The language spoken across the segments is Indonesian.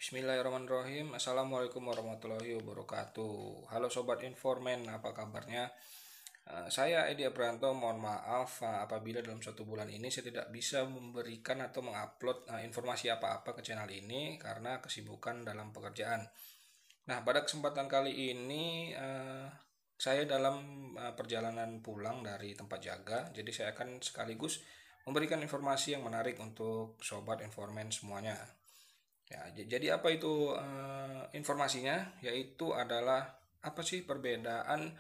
Bismillahirrahmanirrahim. Assalamualaikum warahmatullahi wabarakatuh. Halo Sobat Informan, apa kabarnya? Saya Edi Aprianto, mohon maaf apabila dalam 1 bulan ini saya tidak bisa memberikan atau mengupload informasi apa-apa ke channel ini karena kesibukan dalam pekerjaan. Nah, pada kesempatan kali ini saya dalam perjalanan pulang dari tempat jaga, jadi saya akan sekaligus memberikan informasi yang menarik untuk Sobat Informan semuanya. Ya, jadi apa itu informasinya? Yaitu adalah apa sih perbedaan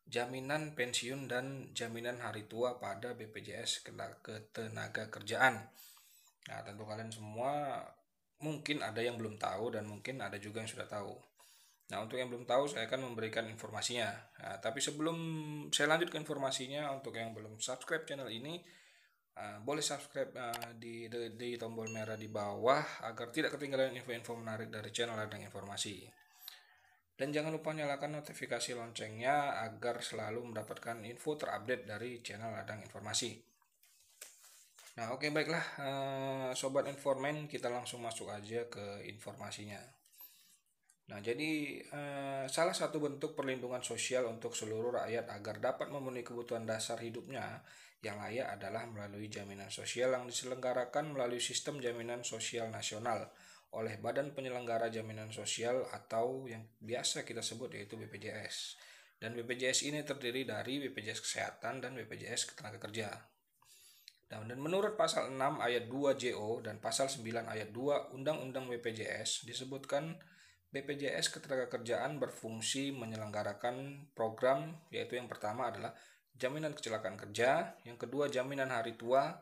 jaminan pensiun dan jaminan hari tua pada BPJS Ketenagakerjaan. Nah, tentu kalian semua mungkin ada yang belum tahu dan mungkin ada juga yang sudah tahu. Nah, untuk yang belum tahu saya akan memberikan informasinya. Nah, tapi sebelum saya lanjut ke informasinya, untuk yang belum subscribe channel ini, boleh subscribe di tombol merah di bawah agar tidak ketinggalan info-info menarik dari channel Ladang Informasi. Dan jangan lupa nyalakan notifikasi loncengnya agar selalu mendapatkan info terupdate dari channel Ladang Informasi. Nah, oke, baiklah Sobat Informan, kita langsung masuk aja ke informasinya. Nah, jadi salah satu bentuk perlindungan sosial untuk seluruh rakyat agar dapat memenuhi kebutuhan dasar hidupnya yang layak adalah melalui jaminan sosial yang diselenggarakan melalui sistem jaminan sosial nasional oleh Badan Penyelenggara Jaminan Sosial atau yang biasa kita sebut yaitu BPJS. Dan BPJS ini terdiri dari BPJS Kesehatan dan BPJS Ketenagakerjaan. Dan menurut pasal 6 ayat 2 JO dan pasal 9 ayat 2 Undang-Undang BPJS disebutkan BPJS Ketenagakerjaan berfungsi menyelenggarakan program, yaitu yang pertama adalah jaminan kecelakaan kerja, yang kedua jaminan hari tua,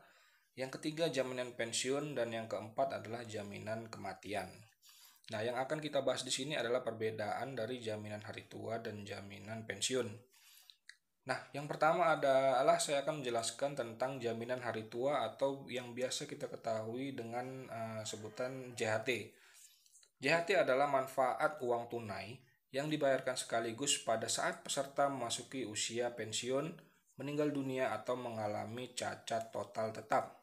yang ketiga jaminan pensiun, dan yang keempat adalah jaminan kematian. Nah, yang akan kita bahas di sini adalah perbedaan dari jaminan hari tua dan jaminan pensiun. Nah, yang pertama adalah saya akan menjelaskan tentang jaminan hari tua atau yang biasa kita ketahui dengan sebutan JHT. JHT adalah manfaat uang tunai yang dibayarkan sekaligus pada saat peserta memasuki usia pensiun, meninggal dunia, atau mengalami cacat total tetap.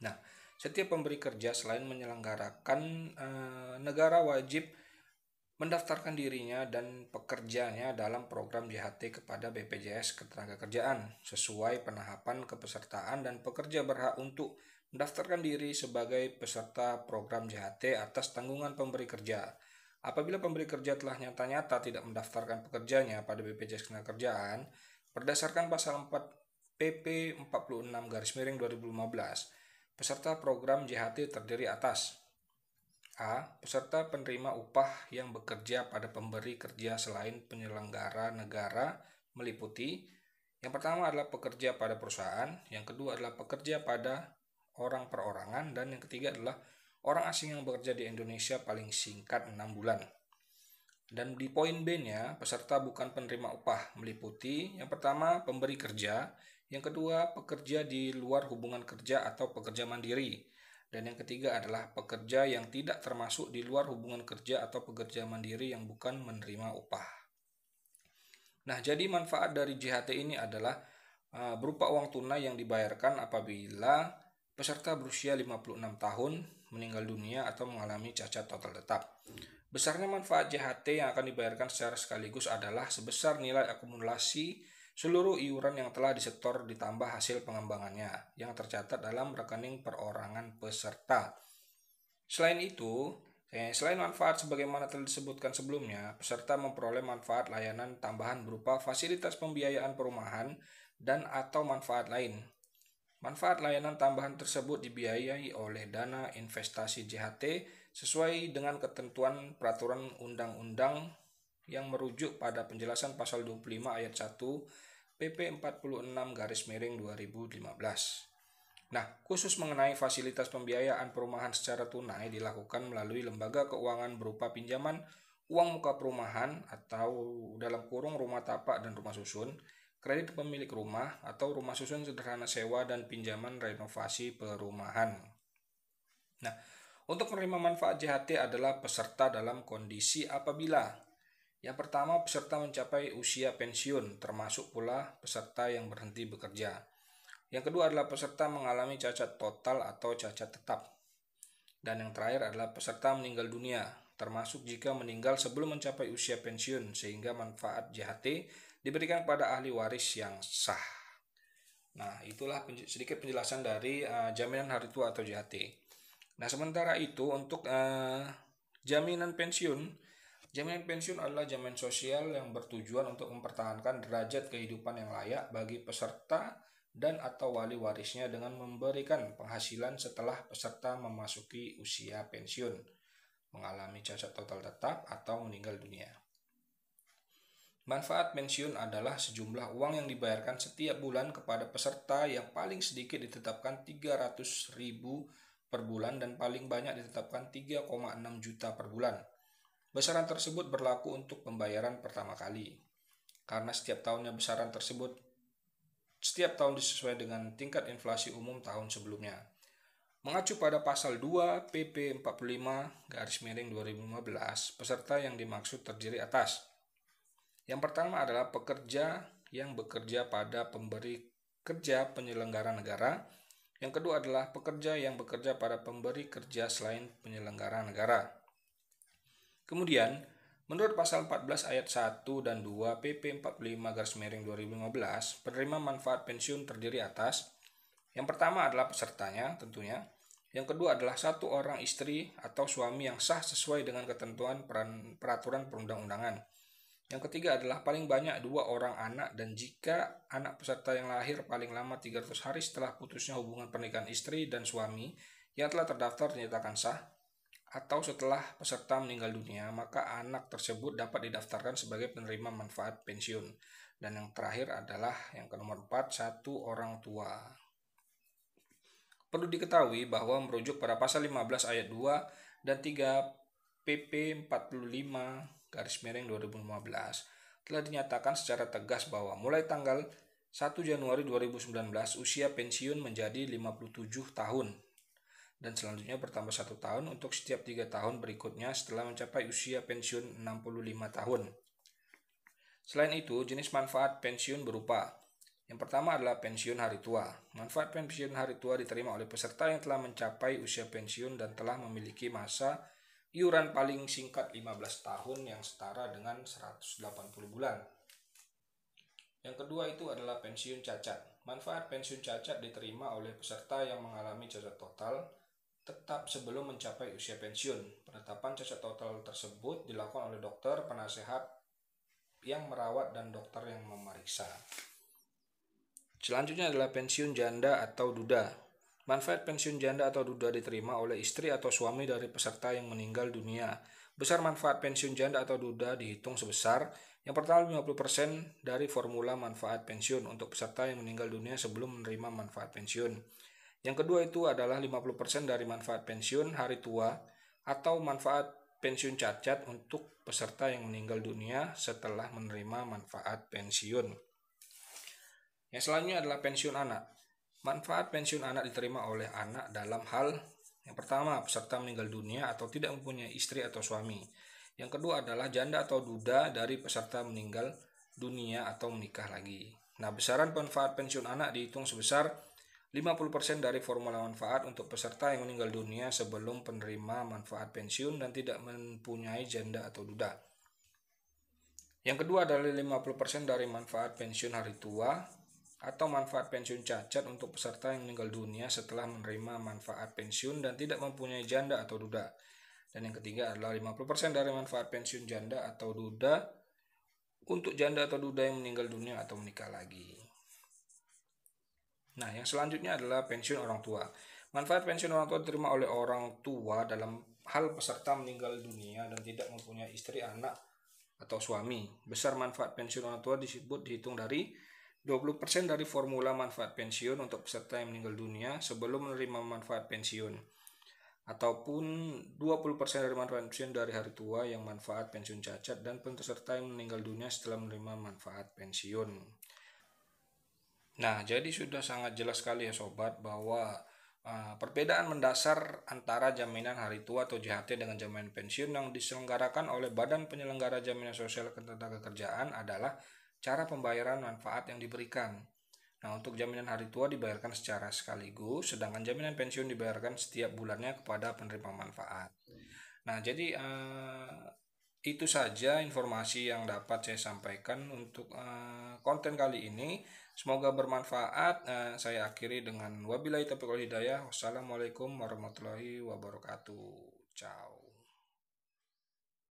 Nah, setiap pemberi kerja selain menyelenggarakan negara wajib mendaftarkan dirinya dan pekerjanya dalam program JHT kepada BPJS Ketenagakerjaan sesuai penahapan kepesertaan, dan pekerja berhak untuk mendaftarkan diri sebagai peserta program JHT atas tanggungan pemberi kerja. Apabila pemberi kerja telah nyata-nyata tidak mendaftarkan pekerjanya pada BPJS Ketenagakerjaan berdasarkan pasal 4 PP 46/2015, peserta program JHT terdiri atas A. Peserta penerima upah yang bekerja pada pemberi kerja selain penyelenggara negara meliputi: yang pertama adalah pekerja pada perusahaan, yang kedua adalah pekerja pada orang perorangan, dan yang ketiga adalah orang asing yang bekerja di Indonesia paling singkat 6 bulan. Dan di poin B-nya, peserta bukan penerima upah meliputi: yang pertama pemberi kerja, yang kedua pekerja di luar hubungan kerja atau pekerja mandiri, dan yang ketiga adalah pekerja yang tidak termasuk di luar hubungan kerja atau pekerja mandiri yang bukan menerima upah. Nah, jadi manfaat dari JHT ini adalah berupa uang tunai yang dibayarkan apabila peserta berusia 56 tahun, meninggal dunia, atau mengalami cacat total tetap. Besarnya manfaat JHT yang akan dibayarkan secara sekaligus adalah sebesar nilai akumulasi seluruh iuran yang telah disetor ditambah hasil pengembangannya yang tercatat dalam rekening perorangan peserta. Selain itu, selain manfaat sebagaimana telah disebutkan sebelumnya, peserta memperoleh manfaat layanan tambahan berupa fasilitas pembiayaan perumahan dan atau manfaat lain. Manfaat layanan tambahan tersebut dibiayai oleh dana investasi JHT sesuai dengan ketentuan peraturan undang-undang yang merujuk pada penjelasan pasal 25 ayat 1 PP 46/2015. Nah, khusus mengenai fasilitas pembiayaan perumahan secara tunai dilakukan melalui lembaga keuangan berupa pinjaman uang muka perumahan atau dalam kurung rumah tapak dan rumah susun, kredit pemilik rumah atau rumah susun sederhana sewa, dan pinjaman renovasi perumahan. Nah, untuk menerima manfaat JHT adalah peserta dalam kondisi apabila: yang pertama, peserta mencapai usia pensiun, termasuk pula peserta yang berhenti bekerja. Yang kedua adalah peserta mengalami cacat total atau cacat tetap. Dan yang terakhir adalah peserta meninggal dunia, termasuk jika meninggal sebelum mencapai usia pensiun, sehingga manfaat JHT diberikan kepada ahli waris yang sah. Nah, itulah sedikit penjelasan dari jaminan hari tua atau JHT. Nah, sementara itu untuk jaminan pensiun, jaminan pensiun adalah jaminan sosial yang bertujuan untuk mempertahankan derajat kehidupan yang layak bagi peserta dan atau wali warisnya dengan memberikan penghasilan setelah peserta memasuki usia pensiun, mengalami cacat total tetap atau meninggal dunia. Manfaat pensiun adalah sejumlah uang yang dibayarkan setiap bulan kepada peserta yang paling sedikit ditetapkan 300.000 per bulan dan paling banyak ditetapkan 3,6 juta per bulan. Besaran tersebut berlaku untuk pembayaran pertama kali. Karena setiap tahunnya besaran tersebut setiap tahun disesuaikan dengan tingkat inflasi umum tahun sebelumnya. Mengacu pada pasal 2 PP 45/2015, peserta yang dimaksud terdiri atas: yang pertama adalah pekerja yang bekerja pada pemberi kerja penyelenggara negara. Yang kedua adalah pekerja yang bekerja pada pemberi kerja selain penyelenggara negara. Kemudian, menurut pasal 14 ayat 1 dan 2 PP 45/2015, penerima manfaat pensiun terdiri atas: yang pertama adalah pesertanya tentunya. Yang kedua adalah satu orang istri atau suami yang sah sesuai dengan ketentuan peraturan perundang-undangan. Yang ketiga adalah paling banyak 2 orang anak, dan jika anak peserta yang lahir paling lama 300 hari setelah putusnya hubungan pernikahan istri dan suami yang telah terdaftar dinyatakan sah, atau setelah peserta meninggal dunia, maka anak tersebut dapat didaftarkan sebagai penerima manfaat pensiun. Dan yang terakhir adalah yang nomor 4, satu orang tua. Perlu diketahui bahwa merujuk pada pasal 15 ayat 2 dan 3 PP 45/2015 telah dinyatakan secara tegas bahwa mulai tanggal 1 Januari 2019 usia pensiun menjadi 57 tahun dan selanjutnya bertambah 1 tahun untuk setiap 3 tahun berikutnya setelah mencapai usia pensiun 65 tahun. Selain itu, jenis manfaat pensiun berupa: yang pertama adalah pensiun hari tua. Manfaat pensiun hari tua diterima oleh peserta yang telah mencapai usia pensiun dan telah memiliki masa iuran paling singkat 15 tahun yang setara dengan 180 bulan. Yang kedua itu adalah pensiun cacat. Manfaat pensiun cacat diterima oleh peserta yang mengalami cacat total tetap sebelum mencapai usia pensiun. Penetapan cacat total tersebut dilakukan oleh dokter, penasehat yang merawat, dan dokter yang memeriksa. Selanjutnya adalah pensiun janda atau duda. Manfaat pensiun janda atau duda diterima oleh istri atau suami dari peserta yang meninggal dunia. Besar manfaat pensiun janda atau duda dihitung sebesar: yang pertama 50% dari formula manfaat pensiun untuk peserta yang meninggal dunia sebelum menerima manfaat pensiun. Yang kedua itu adalah 50% dari manfaat pensiun hari tua atau manfaat pensiun cacat untuk peserta yang meninggal dunia setelah menerima manfaat pensiun. Yang selanjutnya adalah pensiun anak. Manfaat pensiun anak diterima oleh anak dalam hal: yang pertama, peserta meninggal dunia atau tidak mempunyai istri atau suami. Yang kedua adalah janda atau duda dari peserta meninggal dunia atau menikah lagi. Nah, besaran manfaat pensiun anak dihitung sebesar 50% dari formula manfaat untuk peserta yang meninggal dunia sebelum penerima manfaat pensiun dan tidak mempunyai janda atau duda. Yang kedua adalah 50% dari manfaat pensiun hari tua atau manfaat pensiun cacat untuk peserta yang meninggal dunia setelah menerima manfaat pensiun dan tidak mempunyai janda atau duda. Dan yang ketiga adalah 50% dari manfaat pensiun janda atau duda untuk janda atau duda yang meninggal dunia atau menikah lagi. Nah, yang selanjutnya adalah pensiun orang tua. Manfaat pensiun orang tua diterima oleh orang tua dalam hal peserta meninggal dunia dan tidak mempunyai istri, anak, atau suami. Besar manfaat pensiun orang tua disebut dihitung dari 20% dari formula manfaat pensiun untuk peserta yang meninggal dunia sebelum menerima manfaat pensiun, ataupun 20% dari manfaat pensiun dari hari tua yang manfaat pensiun cacat dan peserta yang meninggal dunia setelah menerima manfaat pensiun. Nah, jadi sudah sangat jelas sekali ya sobat bahwa perbedaan mendasar antara jaminan hari tua atau JHT dengan jaminan pensiun yang diselenggarakan oleh Badan Penyelenggara Jaminan Sosial Ketenagakerjaan adalah cara pembayaran manfaat yang diberikan. Nah, untuk jaminan hari tua dibayarkan secara sekaligus, sedangkan jaminan pensiun dibayarkan setiap bulannya kepada penerima manfaat. Nah, jadi itu saja informasi yang dapat saya sampaikan untuk konten kali ini. Semoga bermanfaat. Saya akhiri dengan wabillahi taufiq wal hidayah. Wassalamualaikum warahmatullahi wabarakatuh. Ciao.